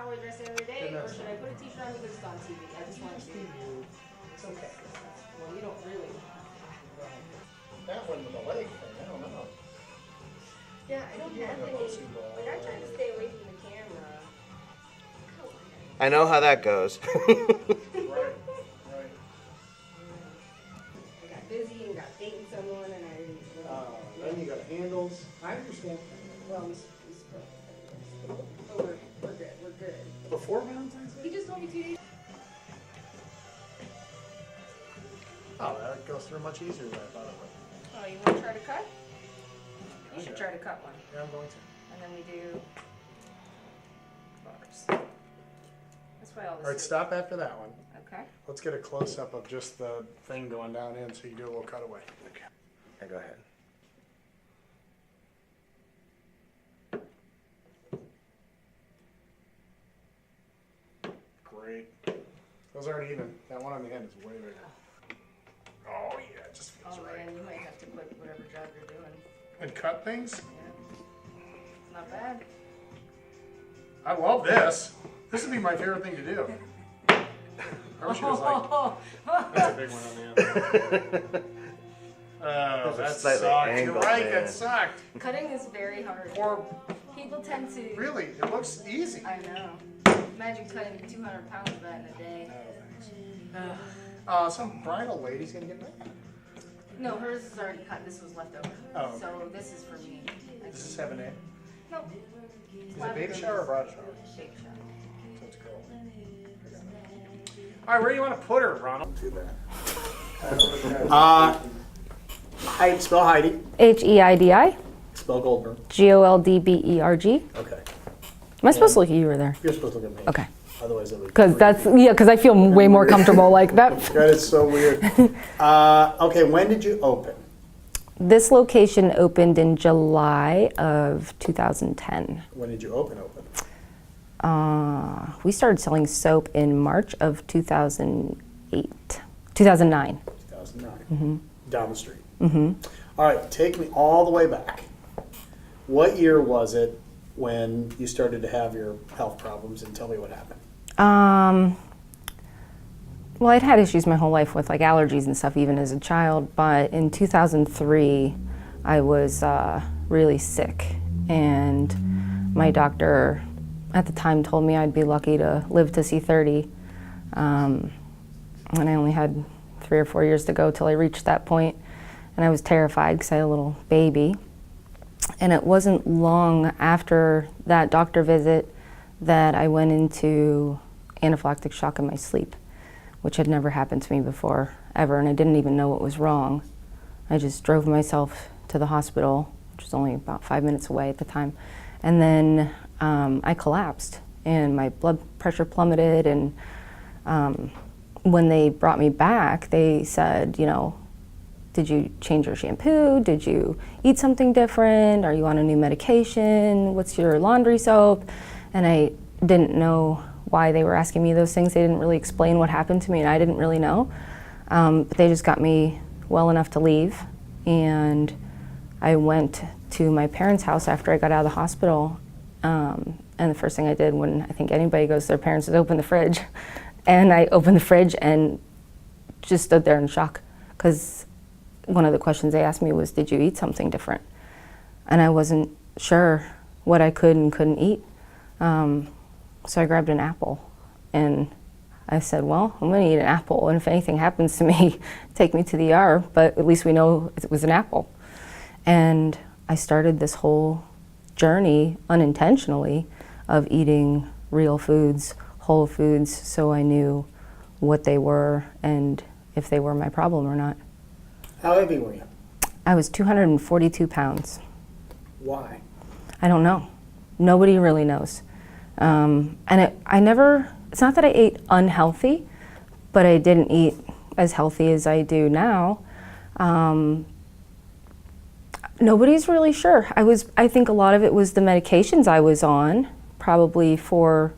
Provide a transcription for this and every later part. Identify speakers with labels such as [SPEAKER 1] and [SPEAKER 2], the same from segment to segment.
[SPEAKER 1] how I dress every day, or should I put a t-shirt on because it's on TV? I just want to.
[SPEAKER 2] It's okay.
[SPEAKER 1] Well, you don't really.
[SPEAKER 2] That one with the leg thing, I don't know.
[SPEAKER 1] Yeah, I don't have any. Like, I try to stay away from the camera.
[SPEAKER 3] I know how that goes.
[SPEAKER 2] Right.
[SPEAKER 1] I got busy and got dating someone, and I didn't.
[SPEAKER 2] Then you got handles. I understand.
[SPEAKER 1] Well, we spoke. But we're good. We're good.
[SPEAKER 2] Before Valentine's Day?
[SPEAKER 1] He just told me 2 days.
[SPEAKER 2] Oh, that goes through much easier than I thought it would.
[SPEAKER 1] Oh, you want to try to cut? You should try to cut one.
[SPEAKER 2] Yeah, I'm going to.
[SPEAKER 1] And then we do bars. That's why all this.
[SPEAKER 2] All right, stop after that one.
[SPEAKER 1] Okay.
[SPEAKER 2] Let's get a close-up of just the thing going down in so you do a little cutaway. Okay.
[SPEAKER 3] Yeah, go ahead.
[SPEAKER 2] Great. Those aren't even. That one on the end is way bigger. Oh, yeah, it just feels
[SPEAKER 1] Oh
[SPEAKER 2] right.
[SPEAKER 1] man, you might have to quit whatever job you're doing.
[SPEAKER 2] And cut things?
[SPEAKER 1] Yeah. Not bad.
[SPEAKER 2] I love this. This would be my favorite thing to do. I wish it was like, that's a big one on the end. Oh,
[SPEAKER 3] Those are
[SPEAKER 2] that
[SPEAKER 3] slightly
[SPEAKER 2] sucked. You're
[SPEAKER 3] angled,
[SPEAKER 2] right,
[SPEAKER 3] man.
[SPEAKER 2] that sucked.
[SPEAKER 1] Cutting is very hard.
[SPEAKER 2] Or,
[SPEAKER 1] People tend to.
[SPEAKER 2] really, it looks easy.
[SPEAKER 1] I know. Imagine cutting 200 pounds of that in a day.
[SPEAKER 2] Some bridal lady's gonna get mad.
[SPEAKER 1] No, hers is already cut. This was left over.
[SPEAKER 2] Oh, okay.
[SPEAKER 1] So this is for me.
[SPEAKER 2] This is 7A.
[SPEAKER 1] No.
[SPEAKER 2] Is it baby shower or bridal shower?
[SPEAKER 1] Baby shower.
[SPEAKER 2] So it's girl. All right, where do you want to put her, Ronald? Do that. Heidi, spell Heidi.
[SPEAKER 4] H-E-I-D-I,
[SPEAKER 2] Spell Goldberg.
[SPEAKER 4] G-O-L-D-B-E-R-G.
[SPEAKER 2] Okay.
[SPEAKER 4] Am I supposed to look at you or there?
[SPEAKER 2] You're supposed to look at me.
[SPEAKER 4] Okay.
[SPEAKER 2] Otherwise, it would.
[SPEAKER 4] Because I feel way more comfortable like that.
[SPEAKER 2] That is so weird. Okay, when did you open?
[SPEAKER 4] This location opened in July of 2010.
[SPEAKER 2] When did you open?
[SPEAKER 4] We started selling soap in March of 2009.
[SPEAKER 2] 2009.
[SPEAKER 4] Mm-hmm.
[SPEAKER 2] Down the street.
[SPEAKER 4] Mm-hmm.
[SPEAKER 2] All right, take me all the way back. What year was it when you started to have your health problems, and tell me what happened?
[SPEAKER 4] Well, I'd had issues my whole life with like allergies and stuff, even as a child. But in 2003, I was really sick, and my doctor at the time told me I'd be lucky to live to see 30. And I only had 3 or 4 years to go till I reached that point, and I was terrified because I had a little baby. And it wasn't long after that doctor visit that I went into anaphylactic shock in my sleep, which had never happened to me before, ever, and I didn't even know what was wrong. I just drove myself to the hospital, which was only about 5 minutes away at the time, and then I collapsed, and my blood pressure plummeted, and when they brought me back, they said, you know, did you change your shampoo? Did you eat something different? Are you on a new medication? What's your laundry soap? And I didn't know why they were asking me those things. They didn't really explain what happened to me, and I didn't really know. But they just got me well enough to leave. And I went to my parents' house after I got out of the hospital. And the first thing I did when I think anybody goes to their parents is open the fridge. And I opened the fridge and just stood there in shock, because one of the questions they asked me was, did you eat something different? And I wasn't sure what I could and couldn't eat. So I grabbed an apple, and I said, well, I'm gonna eat an apple, and if anything happens to me, take me to the ER, but at least we know it was an apple. And I started this whole journey unintentionally of eating real foods, whole foods, so I knew what they were and if they were my problem or not.
[SPEAKER 2] How heavy were you?
[SPEAKER 4] I was 242 pounds.
[SPEAKER 2] Why?
[SPEAKER 4] I don't know. Nobody really knows. It's not that I ate unhealthy, but I didn't eat as healthy as I do now. Nobody's really sure. I think a lot of it was the medications I was on, probably for,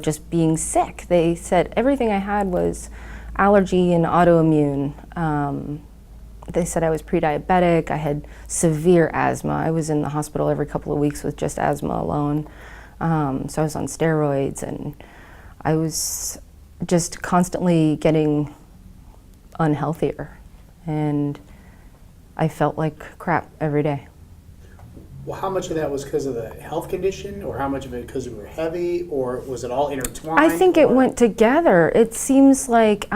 [SPEAKER 4] just being sick. They said everything I had was allergy and autoimmune. They said I was pre-diabetic, I had severe asthma. I was in the hospital every couple of weeks with just asthma alone. So I was on steroids, and I was just constantly getting unhealthier, and I felt like crap every day.
[SPEAKER 5] Well, how much of that was because of the health condition, or how much of it because you were heavy, or was it all intertwined?
[SPEAKER 4] I think it went together. It seems like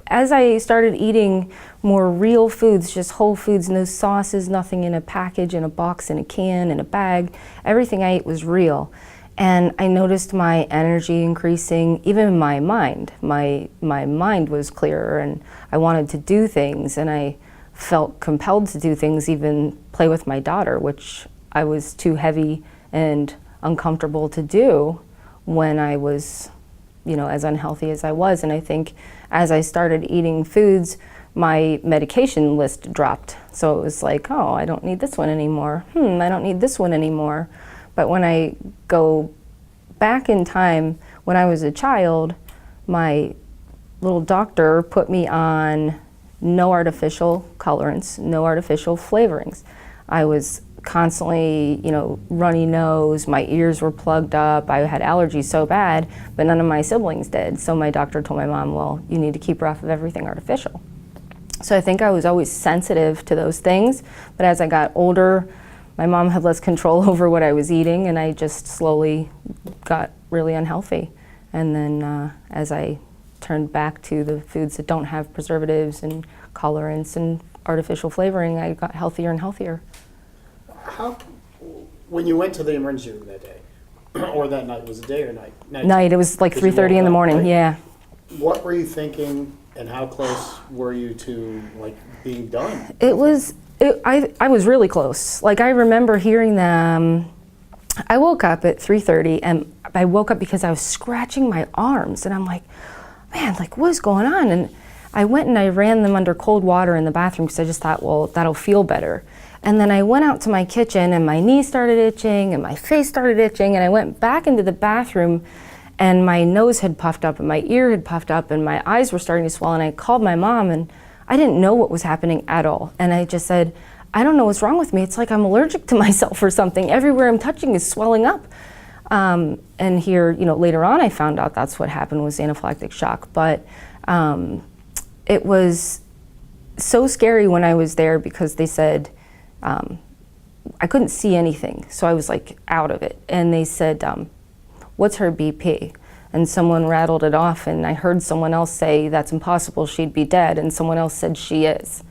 [SPEAKER 4] as I started eating more real foods, just whole foods, no sauces, nothing in a package, in a box, in a can, in a bag, everything I ate was real. And I noticed my energy increasing, even my mind. My mind was clearer, and I wanted to do things, and I felt compelled to do things, even play with my daughter, which I was too heavy and uncomfortable to do when I was, as unhealthy as I was. And I think as I started eating foods, my medication list dropped. So it was like, oh, I don't need this one anymore. I don't need this one anymore. But when I go back in time, when I was a child, my little doctor put me on no artificial colorants, no artificial flavorings. I was constantly, runny nose, my ears were plugged up, I had allergies so bad, but none of my siblings did. So my doctor told my mom, well, you need to keep her off of everything artificial. So I think I was always sensitive to those things, but as I got older, my mom had less control over what I was eating, and I just slowly got really unhealthy. And then as I turned back to the foods that don't have preservatives and colorants and artificial flavoring, I got healthier and healthier.
[SPEAKER 5] When you went to the emergency room that day, or that night, was it day or night?
[SPEAKER 4] Night, it was like 3:30 in the morning,
[SPEAKER 5] right?
[SPEAKER 4] yeah.
[SPEAKER 5] What were you thinking, and how close were you to being done?
[SPEAKER 4] I was really close. Like, I remember hearing them. I woke up at 3:30, and I woke up because I was scratching my arms, and I'm like, man, what is going on? And I went and I ran them under cold water in the bathroom because I just thought, well, that'll feel better. And then I went out to my kitchen, and my knee started itching, and my face started itching, and I went back into the bathroom, and my nose had puffed up, and my ear had puffed up, and my eyes were starting to swell, and I called my mom, and I didn't know what was happening at all. And I just said, I don't know what's wrong with me. It's like I'm allergic to myself or something. Everywhere I'm touching is swelling up. And here, later on I found out that's what happened, was anaphylactic shock. But it was so scary when I was there because they said, I couldn't see anything. So I was out of it. And they said, what's her BP? And someone rattled it off, and I heard someone else say, that's impossible, she'd be dead. And someone else said, she is.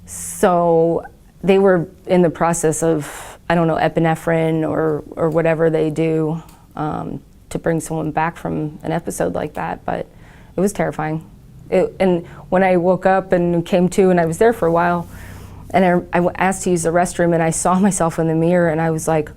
[SPEAKER 4] So they were in the process of, I don't know, epinephrine or whatever they do to bring someone back from an episode like that, but it was terrifying. And when I woke up and came to, and I was there for a while, and I asked to use the restroom, and I saw myself in the mirror, and I was like,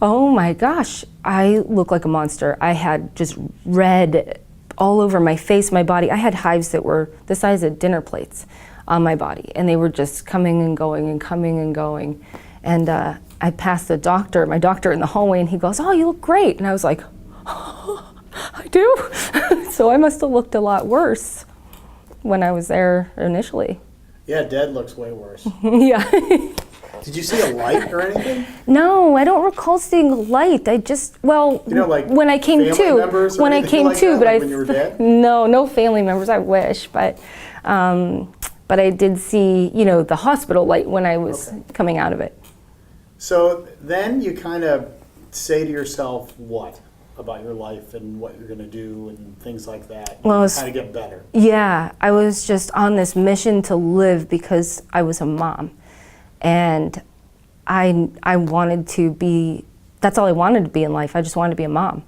[SPEAKER 4] oh my gosh, I look like a monster. I had just red all over my face, my body. I had hives that were the size of dinner plates on my body, and they were just coming and going and coming and going. And I passed my doctor in the hallway, and he goes, oh, you look great. And I was like, oh, I do? So I must have looked a lot worse when I was there initially.
[SPEAKER 5] Yeah, dead looks way worse.
[SPEAKER 4] Yeah.
[SPEAKER 5] Did you see a light or anything?
[SPEAKER 4] No, I don't recall seeing a light. I just, when I came to, when you were dead? No family members, I wish, but I did see, the hospital light when I was coming out of it.
[SPEAKER 5] So then you kind of say to yourself what about your life and what you're going to do and things like that, kind of get better.
[SPEAKER 4] Yeah, I was just on this mission to live because I was a mom. And I wanted to be, that's all I wanted to be in life. I just wanted to be a mom.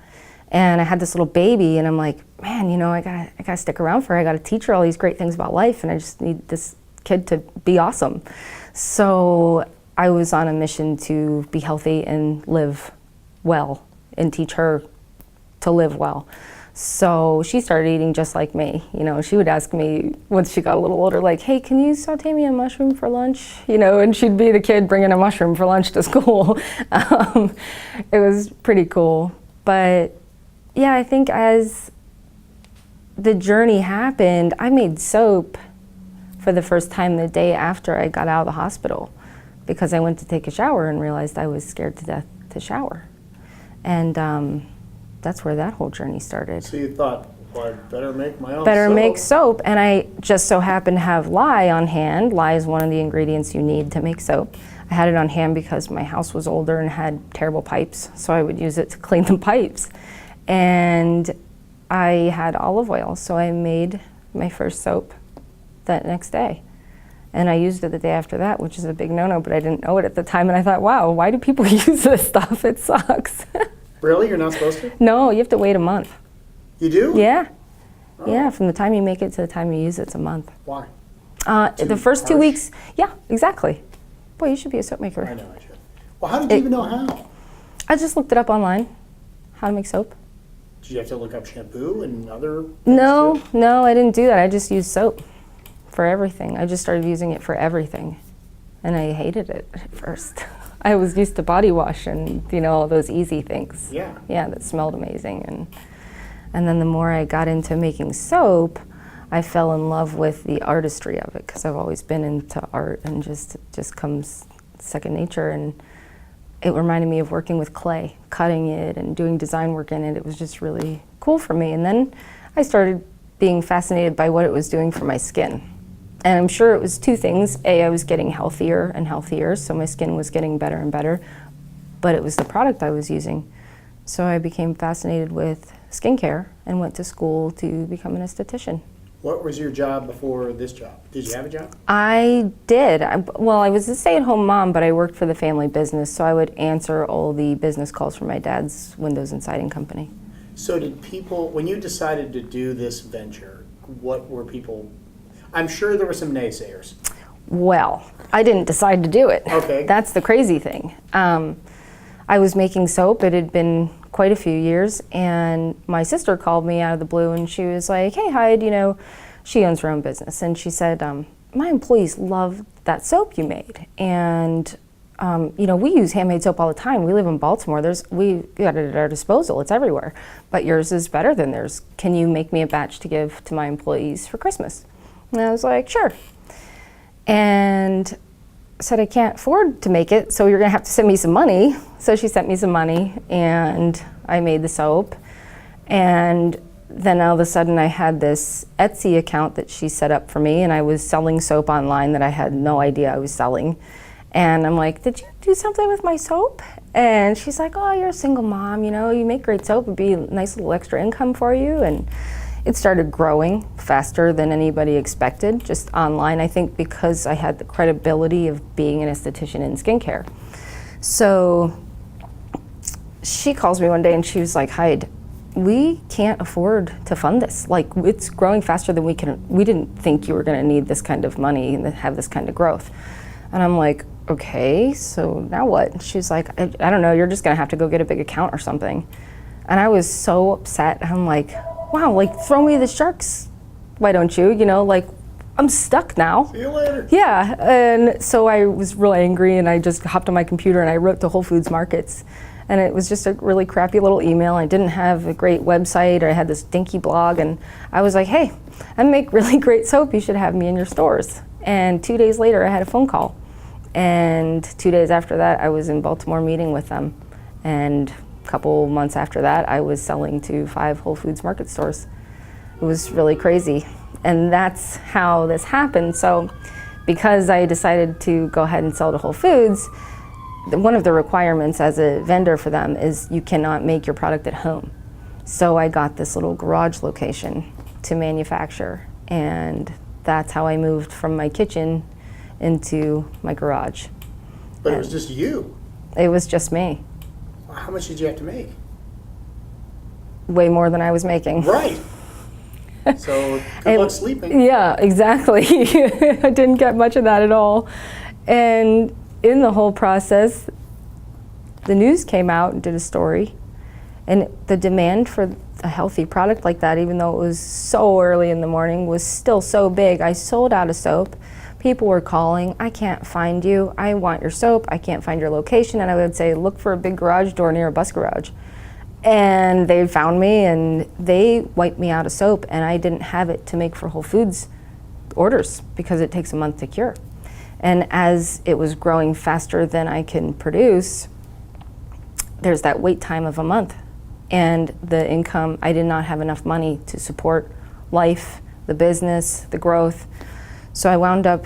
[SPEAKER 4] And I had this little baby, and I'm like, man, I gotta stick around for her. I gotta teach her all these great things about life, and I just need this kid to be awesome. So I was on a mission to be healthy and live well and teach her to live well. So she started eating just like me. She would ask me once she got a little older, hey, can you saute me a mushroom for lunch? And she'd be the kid bringing a mushroom for lunch to school. It was pretty cool. But yeah, I think as the journey happened, I made soap for the first time the day after I got out of the hospital. because I went to take a shower and realized I was scared to death to shower. And that's where that whole journey started.
[SPEAKER 5] So you thought, well, I better make my own
[SPEAKER 4] Better
[SPEAKER 5] soap.
[SPEAKER 4] make soap, and I just so happened to have lye on hand. Lye is one of the ingredients you need to make soap. I had it on hand because my house was older and had terrible pipes, so I would use it to clean the pipes. And I had olive oil, so I made my first soap that next day. And I used it the day after that, which is a big no-no, but I didn't know it at the time, and I thought, wow, why do people use this stuff? It sucks.
[SPEAKER 5] Really? You're not supposed to?
[SPEAKER 4] No, you have to wait a month.
[SPEAKER 5] You do?
[SPEAKER 4] Yeah.
[SPEAKER 5] Oh.
[SPEAKER 4] Yeah, from the time you make it to the time you use it, it's a month.
[SPEAKER 5] Why?
[SPEAKER 4] The first 2
[SPEAKER 5] harsh?
[SPEAKER 4] weeks, yeah, exactly. Boy, you should be a soap maker.
[SPEAKER 5] I know I should. Well, how did you even know how?
[SPEAKER 4] I just looked it up online, how to make soap.
[SPEAKER 5] Did you have to look up shampoo and other things
[SPEAKER 4] No,
[SPEAKER 5] too?
[SPEAKER 4] no, I didn't do that. I just used soap for everything. I just started using it for everything. And I hated it at first. I was used to body wash and, all those easy things.
[SPEAKER 5] Yeah.
[SPEAKER 4] Yeah, that smelled amazing. And then the more I got into making soap, I fell in love with the artistry of it because I've always been into art and it just comes second nature. And it reminded me of working with clay, cutting it and doing design work in it. It was just really cool for me. And then I started being fascinated by what it was doing for my skin. And I'm sure it was two things. A, I was getting healthier and healthier, so my skin was getting better and better, but it was the product I was using. So I became fascinated with skincare and went to school to become an esthetician.
[SPEAKER 5] What was your job before this job? Did you have a job?
[SPEAKER 4] I did. I was a stay-at-home mom, but I worked for the family business, so I would answer all the business calls from my dad's windows and siding company.
[SPEAKER 5] So did people, when you decided to do this venture, what were people, I'm sure there were some naysayers.
[SPEAKER 4] Well, I didn't decide to do it.
[SPEAKER 5] Okay.
[SPEAKER 4] That's the crazy thing. I was making soap. It had been quite a few years, and my sister called me out of the blue, and she was like, "Hey, Hyde, she owns her own business," and she said, "My employees love that soap you made, and we use handmade soap all the time. We live in Baltimore. We got it at our disposal. It's everywhere, but yours is better than theirs. Can you make me a batch to give to my employees for Christmas?" And I was like, "Sure." And said, "I can't afford to make it, so you're gonna have to send me some money." So she sent me some money, and I made the soap. And then all of a sudden I had this Etsy account that she set up for me, and I was selling soap online that I had no idea I was selling. And I'm like, "Did you do something with my soap?" And she's like, "Oh, you're a single mom, you make great soap. It'd be a nice little extra income for you." And it started growing faster than anybody expected, just online, I think because I had the credibility of being an esthetician in skincare. So she calls me one day and she was like, "Hyde, we can't afford to fund this. Like, it's growing faster than we didn't think you were gonna need this kind of money and have this kind of growth." And I'm like, "Okay, so now what?" She's like, I don't know, you're just gonna have to go get a big account or something." And I was so upset. I'm like, wow, throw me the sharks, why don't you? I'm stuck now.
[SPEAKER 5] See you later.
[SPEAKER 4] Yeah, and so I was really angry, and I just hopped on my computer and I wrote to Whole Foods Markets. And it was just a really crappy little email. I didn't have a great website, or I had this dinky blog, and I was like, "Hey, I make really great soap, you should have me in your stores." And 2 days later I had a phone call. And 2 days after that I was in Baltimore meeting with them. And a couple months after that, I was selling to 5 Whole Foods Market stores. It was really crazy. And that's how this happened. So because I decided to go ahead and sell to Whole Foods, one of the requirements as a vendor for them is you cannot make your product at home. So I got this little garage location to manufacture. And that's how I moved from my kitchen into my garage.
[SPEAKER 5] But it was just you.
[SPEAKER 4] It was just me.
[SPEAKER 5] How much did you have to make?
[SPEAKER 4] Way more than I was making.
[SPEAKER 5] Right. So good luck sleeping.
[SPEAKER 4] Yeah, exactly. I didn't get much of that at all. And in the whole process, the news came out and did a story. And the demand for a healthy product like that, even though it was so early in the morning, was still so big. I sold out of soap. People were calling, "I can't find you. I want your soap. I can't find your location." And I would say, "Look for a big garage door near a bus garage." And they found me, and they wiped me out of soap, and I didn't have it to make for Whole Foods orders because it takes a month to cure. And as it was growing faster than I can produce, there's that wait time of a month. And the income, I did not have enough money to support life, the business, the growth. So I wound up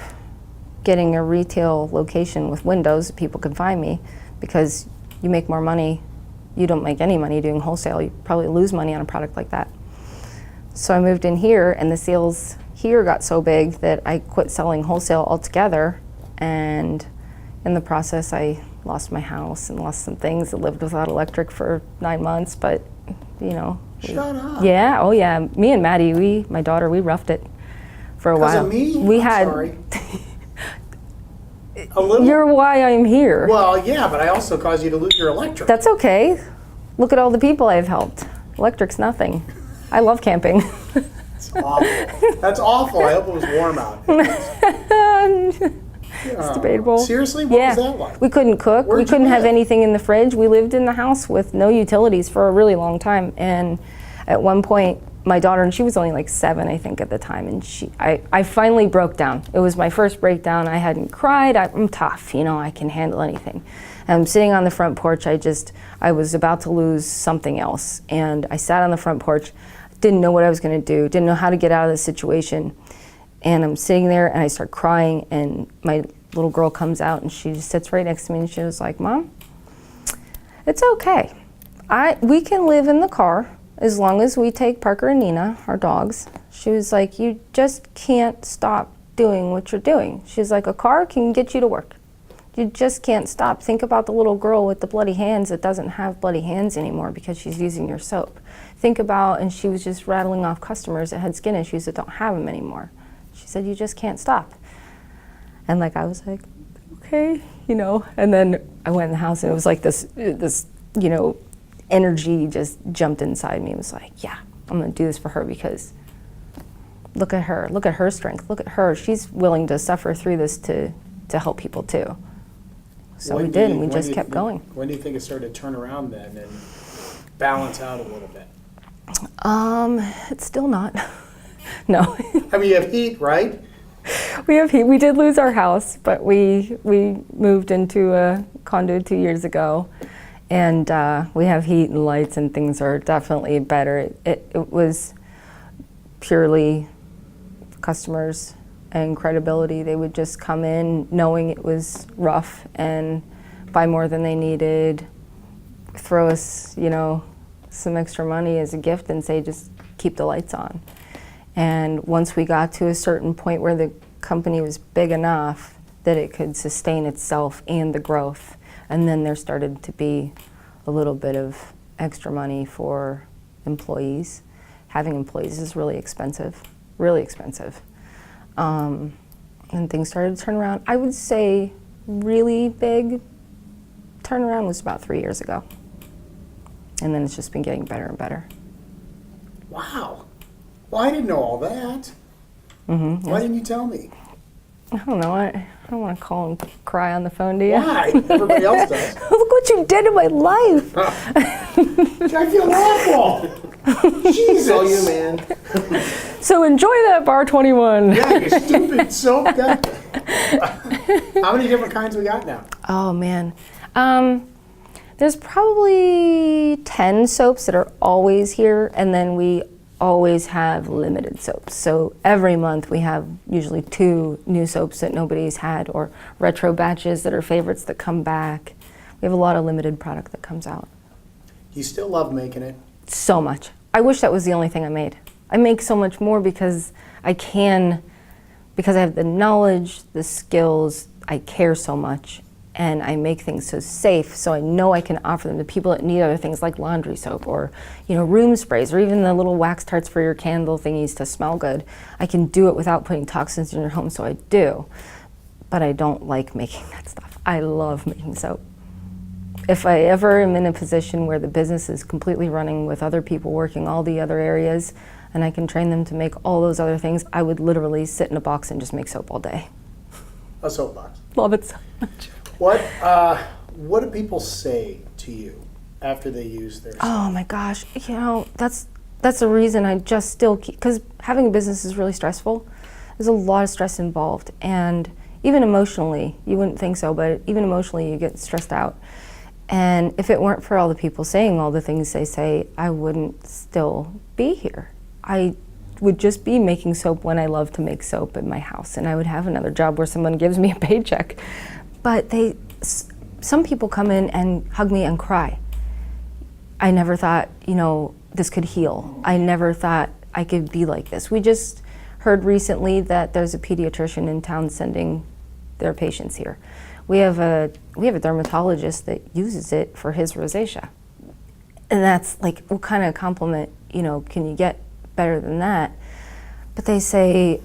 [SPEAKER 4] getting a retail location with windows that people can find me, because you make more money. You don't make any money doing wholesale. You probably lose money on a product like that. So I moved in here, and the sales here got so big that I quit selling wholesale altogether. And in the process, I lost my house and lost some things. I lived without electric for 9 months, but you know.
[SPEAKER 5] Shut up.
[SPEAKER 4] Yeah, oh yeah. Me and Maddie, my daughter, we roughed it for a while.
[SPEAKER 5] Because of me?
[SPEAKER 4] We
[SPEAKER 5] I'm
[SPEAKER 4] had.
[SPEAKER 5] sorry. A little.
[SPEAKER 4] You're why I'm here.
[SPEAKER 5] Well, yeah, but I also caused you to lose your electric.
[SPEAKER 4] That's okay. Look at all the people I've helped. Electric's nothing. I love camping.
[SPEAKER 5] That's awful. That's awful. I hope it was warm out.
[SPEAKER 4] It's debatable.
[SPEAKER 5] Seriously? What was that like?
[SPEAKER 4] We couldn't cook.
[SPEAKER 5] Where'd
[SPEAKER 4] We
[SPEAKER 5] you
[SPEAKER 4] couldn't have
[SPEAKER 5] live?
[SPEAKER 4] anything in the fridge. We lived in the house with no utilities for a really long time. And at one point, my daughter, and she was only like 7, I think, at the time, and I finally broke down. It was my first breakdown. I hadn't cried. I'm tough, you know, I can handle anything. And I'm sitting on the front porch. I was about to lose something else. And I sat on the front porch, didn't know what I was going to do, didn't know how to get out of the situation. And I'm sitting there and I start crying, and my little girl comes out and she just sits right next to me and she was like, "Mom, it's okay. We can live in the car as long as we take Parker and Nina, our dogs." She was like, "You just can't stop doing what you're doing." She's like, "A car can get you to work. You just can't stop. Think about the little girl with the bloody hands that doesn't have bloody hands anymore because she's using your soap. Think about," and she was just rattling off customers that had skin issues that don't have them anymore. She said, "You just can't stop." And like, I was like, okay, you know, and then I went in the house and it was like this, you know, energy just jumped inside me. It was like, yeah, I'm gonna do this for her, because look at her strength, look at her. She's willing to suffer through this to help people too. So we did, and we just kept going.
[SPEAKER 5] When do you think it started to turn around then and balance out a little bit?
[SPEAKER 4] It's still not. No.
[SPEAKER 5] I mean, you have heat, right?
[SPEAKER 4] We have heat. We did lose our house, but we moved into a condo 2 years ago, and we have heat and lights, and things are definitely better. It was purely customers and credibility. They would just come in knowing it was rough and buy more than they needed, throw us, you know, some extra money as a gift and say, just keep the lights on. And once we got to a certain point where the company was big enough that it could sustain itself and the growth, and then there started to be a little bit of extra money for employees. Having employees is really expensive, really expensive. And things started to turn around. I would say really big turnaround was about 3 years ago. And then it's just been getting better and better.
[SPEAKER 5] Wow. Well, I didn't know all that.
[SPEAKER 4] Mm-hmm.
[SPEAKER 5] Why didn't you tell me?
[SPEAKER 4] I don't know. I don't want to call and cry on the phone, do you?
[SPEAKER 5] Why? Everybody else does.
[SPEAKER 4] Look what you did in my life.
[SPEAKER 5] I feel awful. Jesus.
[SPEAKER 3] All you, man.
[SPEAKER 4] So enjoy that Bar 21.
[SPEAKER 5] Yeah, you stupid soap guy. How many different kinds we got now?
[SPEAKER 4] Oh, man. There's probably 10 soaps that are always here, and then we always have limited soaps. So every month we have usually 2 new soaps that nobody's had, or retro batches that are favorites that come back. We have a lot of limited product that comes out.
[SPEAKER 5] You still love making it?
[SPEAKER 4] So much. I wish that was the only thing I made. I make so much more because because I have the knowledge, the skills, I care so much, and I make things so safe, so I know I can offer them to people that need other things like laundry soap, or room sprays, or even the little wax tarts for your candle thingies to smell good. I can do it without putting toxins in your home, so I do. But I don't like making that stuff. I love making soap. If I ever am in a position where the business is completely running with other people working all the other areas, and I can train them to make all those other things, I would literally sit in a box and just make soap all day.
[SPEAKER 5] A soapbox.
[SPEAKER 4] Love it so much.
[SPEAKER 5] What do people say to you after they use their soap?
[SPEAKER 4] Oh my gosh, that's the reason I just still keep, because having a business is really stressful. There's a lot of stress involved, and even emotionally, you wouldn't think so, but even emotionally you get stressed out. And if it weren't for all the people saying all the things they say, I wouldn't still be here. I would just be making soap when I love to make soap in my house, and I would have another job where someone gives me a paycheck. But some people come in and hug me and cry. I never thought, this could heal. I never thought I could be like this. We just heard recently that there's a pediatrician in town sending their patients here. We have a dermatologist that uses it for his rosacea. And that's like, what kind of compliment, can you get better than that? But they say,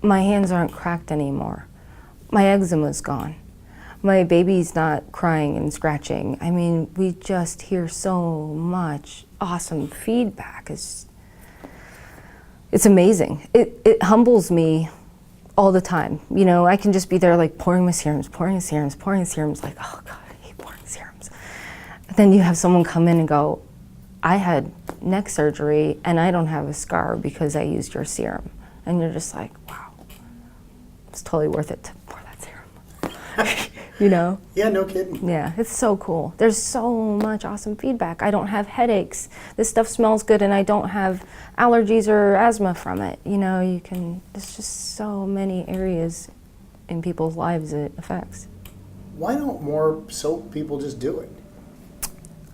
[SPEAKER 4] my hands aren't cracked anymore. My eczema's gone. My baby's not crying and scratching. I mean, we just hear so much awesome feedback. It's amazing. It humbles me all the time. I can just be there like pouring my serums, like, oh God, I hate pouring serums. But then you have someone come in and go, I had neck surgery and I don't have a scar because I used your serum. And you're just like, wow, it's totally worth it to pour that serum.
[SPEAKER 5] Yeah, no kidding.
[SPEAKER 4] Yeah, it's so cool. There's so much awesome feedback. I don't have headaches. This stuff smells good and I don't have allergies or asthma from it. There's just so many areas in people's lives it affects.
[SPEAKER 5] Why don't more soap people just do it?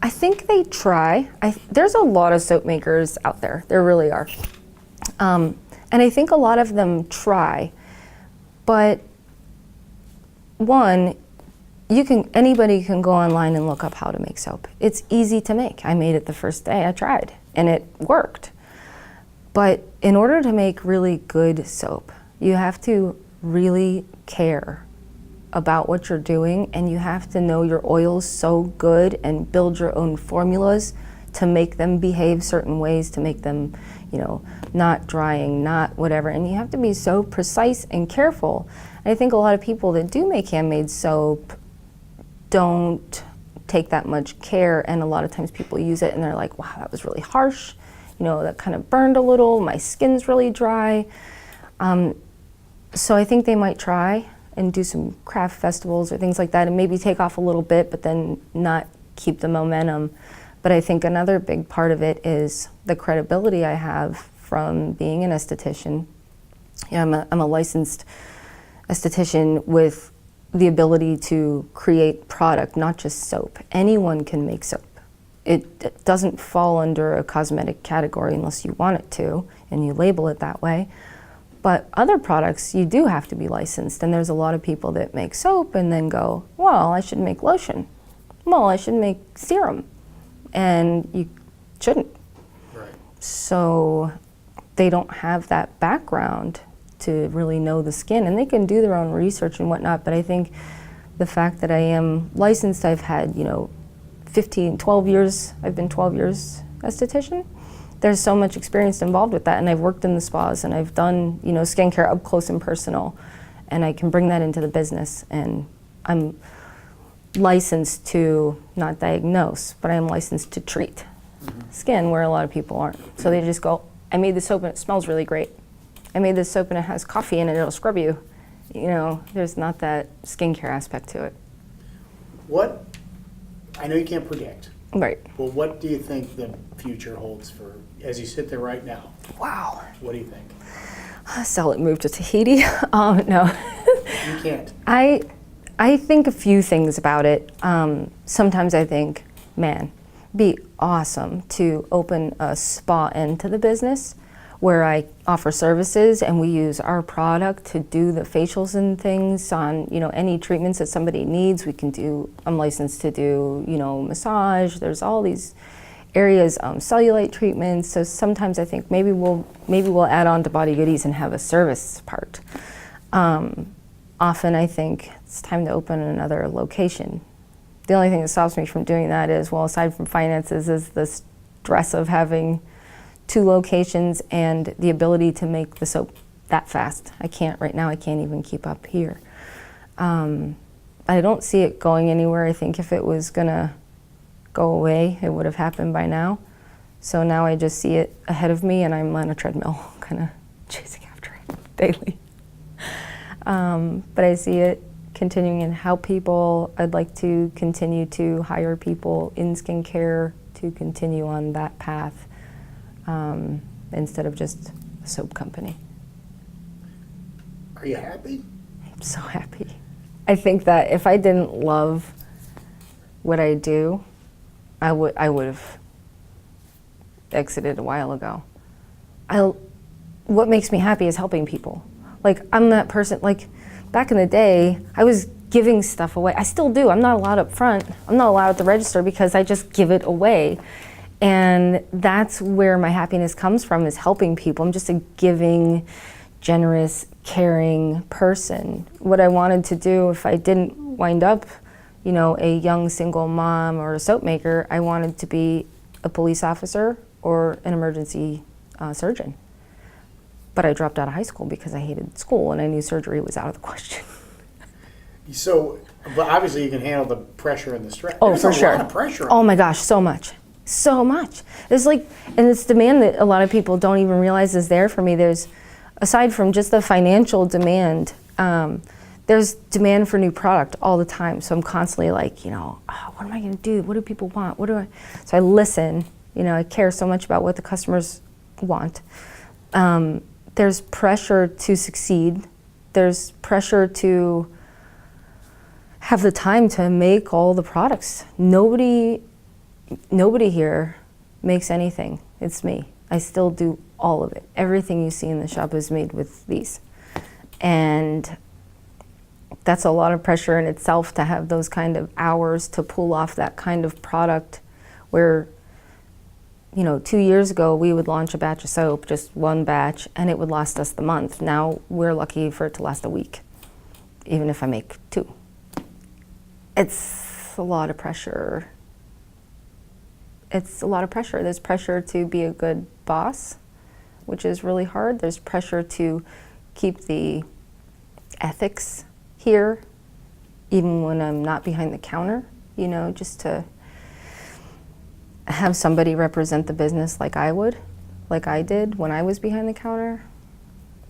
[SPEAKER 4] I think they try. There's a lot of soap makers out there. There really are. And I think a lot of them try, but one, anybody can go online and look up how to make soap. It's easy to make. I made it the first day I tried, and it worked. But in order to make really good soap, you have to really care about what you're doing, and you have to know your oils so good and build your own formulas to make them behave certain ways, to make them, not drying, not whatever. And you have to be so precise and careful. And I think a lot of people that do make handmade soap don't take that much care, and a lot of times people use it and they're like, wow, that was really harsh, that kind of burned a little, my skin's really dry. So I think they might try and do some craft festivals or things like that and maybe take off a little bit, but then not keep the momentum. But I think another big part of it is the credibility I have from being an esthetician. I'm a licensed esthetician with the ability to create product, not just soap. Anyone can make soap. It doesn't fall under a cosmetic category unless you want it to, and you label it that way. But other products, you do have to be licensed, and there's a lot of people that make soap and then go, well, I should make lotion. Well, I should make serum. And you shouldn't.
[SPEAKER 5] Right.
[SPEAKER 4] So they don't have that background to really know the skin, and they can do their own research and whatnot, but I think the fact that I am licensed, I've had, 12 years, I've been 12 years esthetician. There's so much experience involved with that, and I've worked in the spas, and I've done, skincare up close and personal, and I can bring that into the business, and I'm licensed to not diagnose, but I'm licensed to treat skin where a lot of people aren't. So they just go, I made this soap and it smells really great. I made this soap and it has coffee in it, it'll scrub you. There's not that skincare aspect to it.
[SPEAKER 5] I know you can't predict,
[SPEAKER 4] Right.
[SPEAKER 5] but what do you think the future holds as you sit there right now?
[SPEAKER 4] Wow.
[SPEAKER 5] What do you think?
[SPEAKER 4] Sell it, move to Tahiti. No.
[SPEAKER 5] You can't.
[SPEAKER 4] I think a few things about it. Sometimes I think, man, be awesome to open a spa end to the business where I offer services and we use our product to do the facials and things on, any treatments that somebody needs. I'm licensed to do, massage. There's all these areas, cellulite treatments. So sometimes I think maybe we'll add on to BodyGoodies and have a service part. Often I think it's time to open another location. The only thing that stops me from doing that is, well, aside from finances, is the stress of having 2 locations and the ability to make the soap that fast. Right now I can't even keep up here. I don't see it going anywhere. I think if it was gonna go away, it would have happened by now. So now I just see it ahead of me and I'm on a treadmill, kind of chasing after it daily. But I see it continuing and help people. I'd like to continue to hire people in skincare to continue on that path instead of just a soap company.
[SPEAKER 5] Are you happy?
[SPEAKER 4] I'm so happy. I think that if I didn't love what I do, I would have exited a while ago. What makes me happy is helping people. Like, I'm that person, like, back in the day, I was giving stuff away. I still do. I'm not allowed up front. I'm not allowed at the register because I just give it away. And that's where my happiness comes from, is helping people. I'm just a giving, generous, caring person. What I wanted to do if I didn't wind up, you know, a young single mom or a soap maker, I wanted to be a police officer or an emergency surgeon. But I dropped out of high school because I hated school and I knew surgery was out of the question.
[SPEAKER 5] So, but obviously you can handle the pressure and the stress.
[SPEAKER 4] Oh,
[SPEAKER 5] There's
[SPEAKER 4] for
[SPEAKER 5] a
[SPEAKER 4] sure.
[SPEAKER 5] lot of pressure.
[SPEAKER 4] Oh my gosh, so much. So much. There's like, and it's demand that a lot of people don't even realize is there for me. There's, aside from just the financial demand, there's demand for new product all the time. So I'm constantly like, you know, oh, what am I gonna do? What do people want? So I listen, you know, I care so much about what the customers want. There's pressure to succeed. There's pressure to have the time to make all the products. Nobody here makes anything. It's me. I still do all of it. Everything you see in the shop is made with these. And that's a lot of pressure in itself to have those kind of hours to pull off that kind of product where, you know, 2 years ago we would launch a batch of soap, just one batch, and it would last us the month. Now we're lucky for it to last a week, even if I make 2. It's a lot of pressure. It's a lot of pressure. There's pressure to be a good boss, which is really hard. There's pressure to keep the ethics here, even when I'm not behind the counter, you know, just to have somebody represent the business like I would, like I did when I was behind the counter.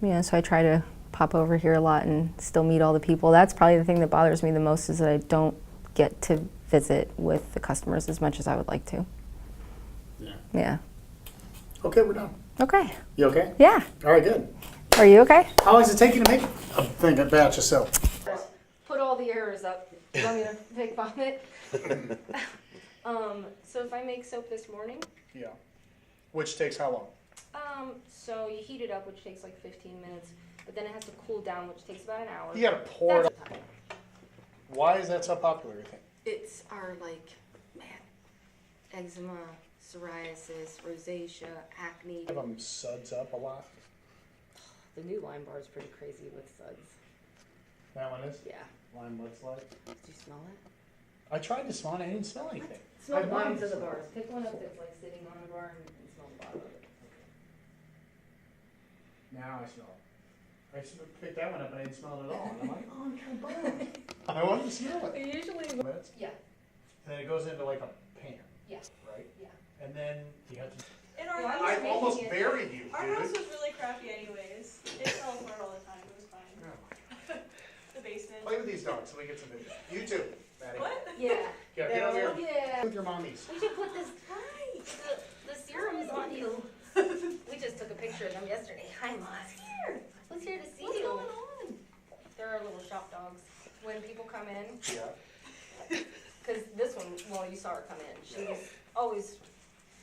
[SPEAKER 4] You know, so I try to pop over here a lot and still meet all the people. That's probably the thing that bothers me the most, is that I don't get to visit with the customers as much as I would like to.
[SPEAKER 5] Yeah.
[SPEAKER 4] Yeah.
[SPEAKER 5] Okay, we're done.
[SPEAKER 4] Okay.
[SPEAKER 5] You okay?
[SPEAKER 4] Yeah.
[SPEAKER 5] All right, good.
[SPEAKER 4] Are you okay?
[SPEAKER 5] How long does it take you to make a batch of soap?
[SPEAKER 4] Put all the errors up. You want me to fake vomit? So if I make soap this morning,
[SPEAKER 2] Yeah. Which takes how long?
[SPEAKER 4] so you heat it up, which takes like 15 minutes, but then it has to cool down, which takes about an hour.
[SPEAKER 2] You gotta pour it.
[SPEAKER 4] That's the time.
[SPEAKER 2] Why is that so popular, you think?
[SPEAKER 4] It's our, like, man, eczema, psoriasis, rosacea, acne.
[SPEAKER 2] Have them suds up a lot.
[SPEAKER 4] The new Lime Bar is pretty crazy with suds.
[SPEAKER 2] That one is?
[SPEAKER 4] Yeah.
[SPEAKER 2] Lime mudslide.
[SPEAKER 4] Did you smell it?
[SPEAKER 2] I tried to smell it, I didn't smell anything.
[SPEAKER 4] Smell the
[SPEAKER 2] I
[SPEAKER 4] bottoms
[SPEAKER 2] wanted
[SPEAKER 4] of the
[SPEAKER 2] to.
[SPEAKER 4] bars. Pick one up that's like sitting on the bar and smell the bottom of it.
[SPEAKER 2] Now I smell it. I picked that one up and I didn't smell it at all. And I'm like, oh, I'm kind of bummed. I wanted to smell it.
[SPEAKER 4] Usually,
[SPEAKER 2] Minutes,
[SPEAKER 4] yeah,
[SPEAKER 2] and then it goes into like a pan,
[SPEAKER 4] yeah,
[SPEAKER 2] right?
[SPEAKER 4] yeah.
[SPEAKER 2] And then you have to.
[SPEAKER 1] In our
[SPEAKER 4] Well,
[SPEAKER 1] house,
[SPEAKER 2] I almost buried you,
[SPEAKER 1] our house
[SPEAKER 2] dude.
[SPEAKER 1] was really crappy anyways. It fell apart all the time. It was fine.
[SPEAKER 2] Yeah.
[SPEAKER 1] The basement.
[SPEAKER 2] Play with these dogs so we get some video. You too, Maddie.
[SPEAKER 1] What?
[SPEAKER 4] Yeah.
[SPEAKER 2] Yeah, get over here.
[SPEAKER 4] Yeah.
[SPEAKER 2] With your mommies.
[SPEAKER 4] We should put this, the serums on you. We just took a picture of them yesterday. Hi, Moss. Who's here to see
[SPEAKER 1] What's
[SPEAKER 4] you?
[SPEAKER 1] going on?
[SPEAKER 4] They're our little shop dogs. When people come in,
[SPEAKER 2] Yeah.
[SPEAKER 4] because this one, well, you saw her come in. She was always,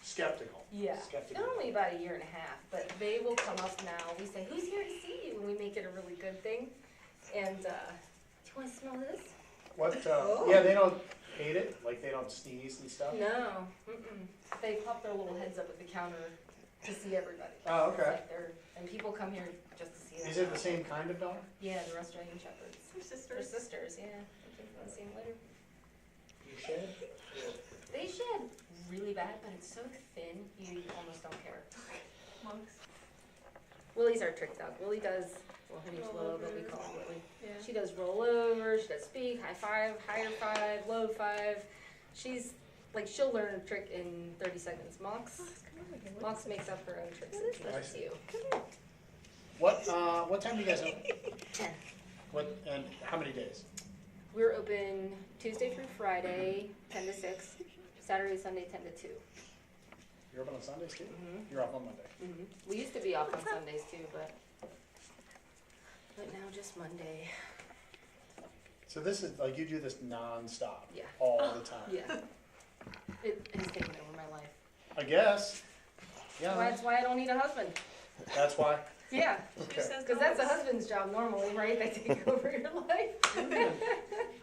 [SPEAKER 2] Skeptical.
[SPEAKER 4] yeah.
[SPEAKER 2] Skeptical.
[SPEAKER 4] They're only about a year and a half, but they will come up now. We say, who's here to see you? And we make it a really good thing. And, do you want to smell this?
[SPEAKER 2] What?
[SPEAKER 4] Oh.
[SPEAKER 2] Yeah, they don't hate it. Like they don't sneeze and stuff.
[SPEAKER 4] No. Mm-mm. They pop their little heads up at the counter to see everybody.
[SPEAKER 2] Oh,
[SPEAKER 4] It's
[SPEAKER 2] okay.
[SPEAKER 4] like and people come here just to see them.
[SPEAKER 2] Is it the same kind of dog?
[SPEAKER 4] Yeah, the Australian Shepherds.
[SPEAKER 1] We're
[SPEAKER 4] They're
[SPEAKER 1] sisters.
[SPEAKER 4] sisters, yeah. They came from the same litter.
[SPEAKER 2] You shed?
[SPEAKER 4] They shed really bad, but it's so thin, you almost don't care.
[SPEAKER 1] Monks.
[SPEAKER 4] Willie's our trick dog. Willie does, well, her name's Willow, but we call her Willie.
[SPEAKER 1] Yeah.
[SPEAKER 4] She does roll over, she does speak, high five, higher five, low five. She's, like, she'll learn a trick in 30 seconds. Mox makes up her own tricks.
[SPEAKER 2] I
[SPEAKER 4] That's
[SPEAKER 2] see.
[SPEAKER 4] you.
[SPEAKER 2] What time do you guys open?
[SPEAKER 4] 10.
[SPEAKER 5] What, and how many days?
[SPEAKER 4] We're open Tuesday through Friday, 10 to 6, Saturday, Sunday, 10 to 2.
[SPEAKER 5] You're open on Sundays too?
[SPEAKER 4] Mhm.
[SPEAKER 5] You're off on Monday.
[SPEAKER 4] We used to be off on Sundays too, but now just Monday.
[SPEAKER 5] So this is, like, you do this non-stop?
[SPEAKER 4] Yeah.
[SPEAKER 5] All the time?
[SPEAKER 4] Yeah. It has taken over my life.
[SPEAKER 5] I guess. Yeah.
[SPEAKER 4] That's why I don't need a husband.
[SPEAKER 5] That's why?
[SPEAKER 4] Yeah.
[SPEAKER 5] Okay.
[SPEAKER 4] Because that's a husband's job normally, right? They take over your life.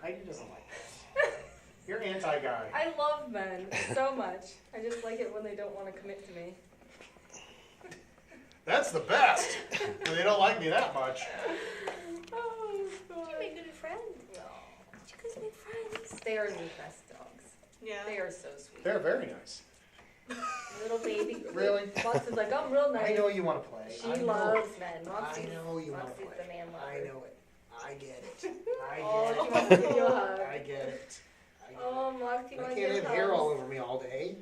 [SPEAKER 5] Heidi doesn't like that. You're anti-guy.
[SPEAKER 4] I love men so much. I just like it when they don't want to commit to me.
[SPEAKER 5] That's the best. They don't like me that much.
[SPEAKER 4] Oh, God.
[SPEAKER 1] You make good friends.
[SPEAKER 4] No.
[SPEAKER 1] You guys make friends.
[SPEAKER 4] They are the best dogs.
[SPEAKER 1] Yeah.
[SPEAKER 4] They are so sweet.
[SPEAKER 5] They're very nice.
[SPEAKER 4] Little baby.
[SPEAKER 5] Really?
[SPEAKER 4] Fox is like, I'm real nice.
[SPEAKER 6] I know you want to play.
[SPEAKER 4] She
[SPEAKER 6] I know.
[SPEAKER 4] loves men.
[SPEAKER 6] I
[SPEAKER 4] Roxy's,
[SPEAKER 6] know you want to
[SPEAKER 4] Roxy's
[SPEAKER 6] play.
[SPEAKER 4] the man lover.
[SPEAKER 6] I know it. I get it. I
[SPEAKER 4] Oh, she
[SPEAKER 6] get
[SPEAKER 4] wants to give you a
[SPEAKER 6] it.
[SPEAKER 4] hug.
[SPEAKER 6] I get it. I get
[SPEAKER 4] Oh, Moxie
[SPEAKER 6] it. I
[SPEAKER 4] wants
[SPEAKER 6] can't
[SPEAKER 4] your
[SPEAKER 6] have hair all
[SPEAKER 4] hugs.
[SPEAKER 6] over me all day.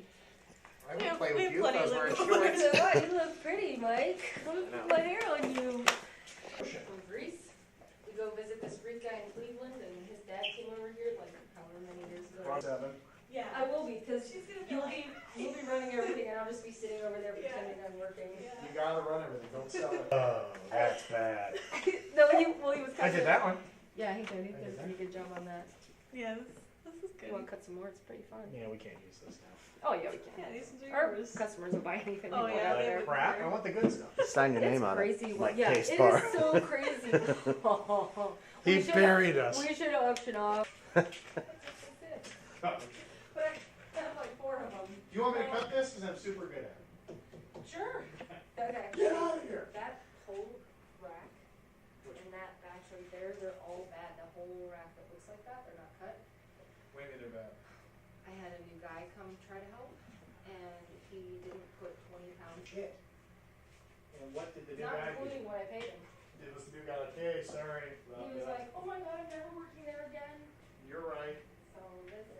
[SPEAKER 6] I would
[SPEAKER 1] Yeah,
[SPEAKER 6] play
[SPEAKER 1] we
[SPEAKER 6] with
[SPEAKER 1] have
[SPEAKER 6] you if I was
[SPEAKER 1] plenty
[SPEAKER 6] wearing
[SPEAKER 1] of
[SPEAKER 6] shorts.
[SPEAKER 4] So what? You look pretty, Mike. Look at my hair on you.
[SPEAKER 5] Oh, shit.
[SPEAKER 4] From Greece. We go visit this Greek guy in Cleveland, and his dad came over here like however many years ago.
[SPEAKER 5] Rock 7.
[SPEAKER 1] Yeah.
[SPEAKER 4] I will be, because
[SPEAKER 1] She's gonna be
[SPEAKER 4] you'll
[SPEAKER 1] like,
[SPEAKER 4] be running everything, and I'll just be sitting over there
[SPEAKER 1] Yeah.
[SPEAKER 4] pretending I'm working.
[SPEAKER 1] yeah.
[SPEAKER 5] You gotta run everything. Don't sell it. Oh, that's bad.
[SPEAKER 4] No, he was
[SPEAKER 5] I did that one.
[SPEAKER 4] Yeah, he did. He
[SPEAKER 5] I
[SPEAKER 4] did
[SPEAKER 5] did
[SPEAKER 4] a
[SPEAKER 5] that.
[SPEAKER 4] pretty good job on that.
[SPEAKER 1] Yeah, this is
[SPEAKER 4] You want
[SPEAKER 1] good.
[SPEAKER 4] to cut some more? It's pretty fun.
[SPEAKER 5] Yeah, we can't use this now.
[SPEAKER 4] Oh, yeah, we can.
[SPEAKER 1] Yeah, these are
[SPEAKER 4] Our
[SPEAKER 1] yours.
[SPEAKER 4] customers will buy anything
[SPEAKER 1] Oh,
[SPEAKER 4] we
[SPEAKER 1] yeah,
[SPEAKER 4] want out
[SPEAKER 1] they
[SPEAKER 4] there.
[SPEAKER 1] would.
[SPEAKER 5] Crap, I want the good stuff.
[SPEAKER 3] Sign your
[SPEAKER 4] It's
[SPEAKER 3] name on
[SPEAKER 4] crazy.
[SPEAKER 3] it.
[SPEAKER 4] What?
[SPEAKER 3] Like
[SPEAKER 4] Yeah,
[SPEAKER 3] Case
[SPEAKER 4] it
[SPEAKER 3] Bar.
[SPEAKER 4] is so crazy.
[SPEAKER 5] He
[SPEAKER 4] We should-
[SPEAKER 5] buried us.
[SPEAKER 4] We should auction off. But I have like 4 of them.
[SPEAKER 5] Do you want me to cut this? Because I'm super good at it.
[SPEAKER 4] Sure. Okay.
[SPEAKER 5] Get out of here.
[SPEAKER 4] That whole rack and that batch right there, they're all bad. The whole rack that looks like that, they're not cut.
[SPEAKER 5] Wait a minute, bad.
[SPEAKER 4] I had a new guy come try to help, and he didn't put 20 pounds.
[SPEAKER 5] Shit. And what did the new
[SPEAKER 4] Not
[SPEAKER 5] guy do?
[SPEAKER 4] including what I paid him.
[SPEAKER 5] It was the new guy like, hey, sorry.
[SPEAKER 4] He was like, oh my god, I'm never working there again.
[SPEAKER 5] You're right.
[SPEAKER 4] So this is.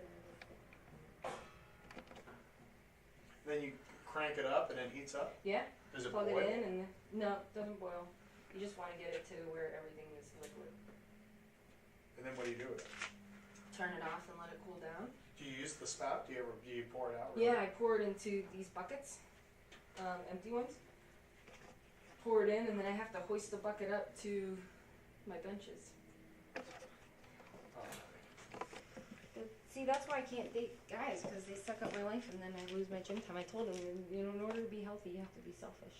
[SPEAKER 5] Then you crank it up and it heats up.
[SPEAKER 4] Yeah.
[SPEAKER 5] Does it
[SPEAKER 4] Plug
[SPEAKER 5] boil?
[SPEAKER 4] it in and no, it doesn't boil. You just want to get it to where everything is liquid.
[SPEAKER 5] And then what do you do with it?
[SPEAKER 4] Turn it off and let it cool down.
[SPEAKER 5] Do you use the spout? Do you pour it out?
[SPEAKER 4] Yeah, I pour it into these buckets, empty ones. Pour it in, and then I have to hoist the bucket up to my benches.
[SPEAKER 5] Oh.
[SPEAKER 4] See, that's why I can't date guys, because they suck up my life, and then I lose my gym time. I told them, you know, in order to be healthy, you have to be selfish.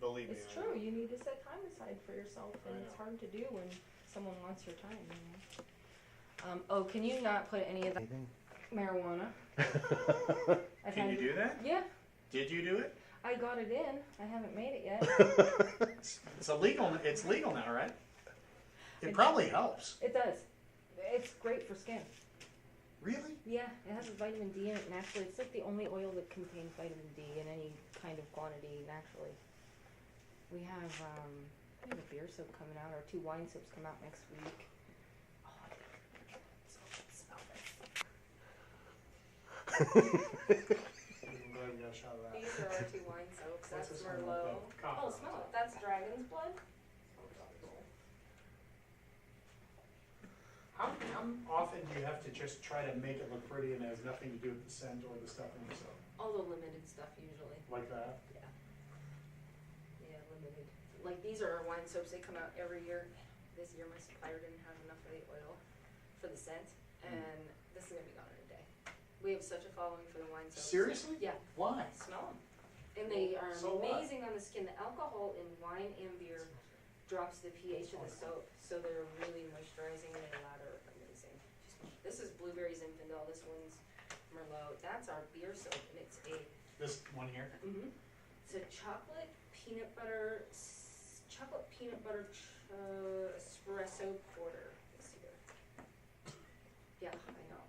[SPEAKER 5] Believe me.
[SPEAKER 4] It's
[SPEAKER 5] I
[SPEAKER 4] true.
[SPEAKER 5] know.
[SPEAKER 4] You need to set time aside for yourself, and
[SPEAKER 5] I
[SPEAKER 4] it's
[SPEAKER 5] know.
[SPEAKER 4] hard to do when someone wants your time. You know? Oh, can you not put any of that
[SPEAKER 3] Anything?
[SPEAKER 4] marijuana? I've
[SPEAKER 5] Can you
[SPEAKER 4] had-
[SPEAKER 5] do that?
[SPEAKER 4] Yeah,
[SPEAKER 5] Did you do it?
[SPEAKER 4] I got it in. I haven't made it yet.
[SPEAKER 5] It's illegal. It's legal now, right? It probably helps.
[SPEAKER 4] It does. It's great for skin.
[SPEAKER 5] Really?
[SPEAKER 4] Yeah, it has vitamin D in it naturally. It's like the only oil that contains vitamin D in any kind of quantity naturally. We have a beer soap coming out, or 2 wine soaps come out next week. Oh, smell this.
[SPEAKER 5] I'm glad we got a shot of that.
[SPEAKER 4] These are our 2 wine soaps.
[SPEAKER 5] What's
[SPEAKER 4] That's
[SPEAKER 5] this one?
[SPEAKER 4] Merlot.
[SPEAKER 5] The copper
[SPEAKER 4] Oh,
[SPEAKER 5] on
[SPEAKER 4] smell
[SPEAKER 5] top.
[SPEAKER 4] it. That's dragon's blood.
[SPEAKER 5] How often do you have to just try to make it look pretty and it has nothing to do with the scent or the stuff in the soap?
[SPEAKER 4] All the limited stuff usually.
[SPEAKER 5] Like that?
[SPEAKER 4] Yeah. Yeah, limited. Like these are our wine soaps. They come out every year. This year my supplier didn't have enough of the oil for the scent, and this is gonna be gone in a day. We have such a following for the wine soaps.
[SPEAKER 5] Seriously?
[SPEAKER 4] Yeah.
[SPEAKER 5] Why?
[SPEAKER 4] Smell them. And they are
[SPEAKER 5] So what?
[SPEAKER 4] amazing on the skin. The alcohol in wine and beer drops the pH of the soap, so they're really moisturizing and the latter are amazing. This is blueberry Zinfandel. This one's Merlot. That's our beer soap, and it's a
[SPEAKER 5] This one here?
[SPEAKER 4] it's a chocolate peanut butter espresso porter this year. Yeah, I know.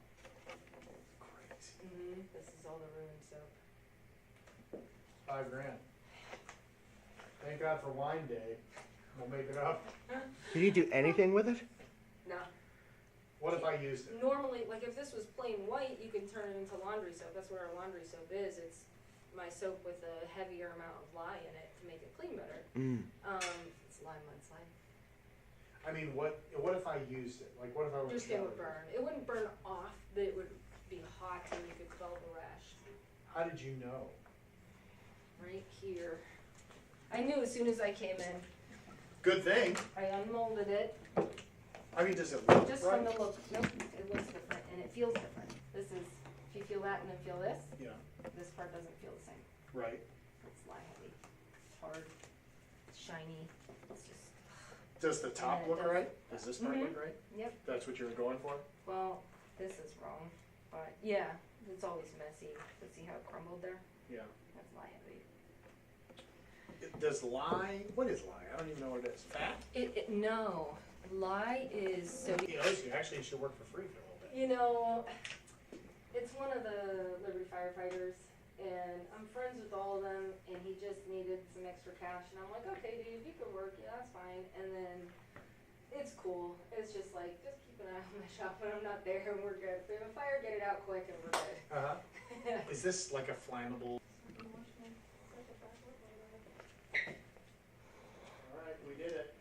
[SPEAKER 5] Crazy.
[SPEAKER 4] This is all the ruined soap.
[SPEAKER 5] $5,000. Thank God for wine day. We'll make it up.
[SPEAKER 3] Did you do anything with it?
[SPEAKER 4] No.
[SPEAKER 5] What if I used it?
[SPEAKER 4] Normally, like if this was plain white, you can turn it into laundry soap. That's what our laundry soap is. It's my soap with a heavier amount of lye in it to make it clean better.
[SPEAKER 3] Mm.
[SPEAKER 4] It's lime mudslide.
[SPEAKER 2] I mean, what if I used it? Like, what if I was
[SPEAKER 1] Just it would burn. It wouldn't burn off, but it would be hot and you could feel the rash
[SPEAKER 2] How did you know?
[SPEAKER 1] right here. I knew as soon as I came in.
[SPEAKER 2] Good thing.
[SPEAKER 1] I unmolded it.
[SPEAKER 2] I mean, does it look
[SPEAKER 1] Just
[SPEAKER 2] right?
[SPEAKER 1] from the look, nope, it looks different and it feels different. This is, if you feel that and then feel this,
[SPEAKER 2] Yeah,
[SPEAKER 1] this part doesn't feel the same.
[SPEAKER 2] right.
[SPEAKER 1] It's lye heavy. It's hard. It's shiny. It's just,
[SPEAKER 2] Does the top
[SPEAKER 1] Yeah, it
[SPEAKER 2] look
[SPEAKER 1] does.
[SPEAKER 2] right? Does this part
[SPEAKER 1] Mhm.
[SPEAKER 2] look right?
[SPEAKER 1] yep.
[SPEAKER 2] That's what you were going for?
[SPEAKER 1] Well, this is wrong, but yeah, it's always messy. But see how it crumbled there?
[SPEAKER 2] Yeah.
[SPEAKER 1] That's lye heavy.
[SPEAKER 2] Does lye, what is lye? I don't even know what it is. Fat?
[SPEAKER 1] No, lye is sodium.
[SPEAKER 2] You know, you actually should work for free for a little bit.
[SPEAKER 1] You know, it's one of the Liberty firefighters, and I'm friends with all of them, and he just needed some extra cash, and I'm like, okay, dude, you can work, yeah, that's fine. And then it's cool. It's just like, just keep an eye on my shop when I'm not there, and we're good. If we have a fire, get it out quick, and we're good.
[SPEAKER 2] Uh-huh. Is this like a flammable? All right, we did it.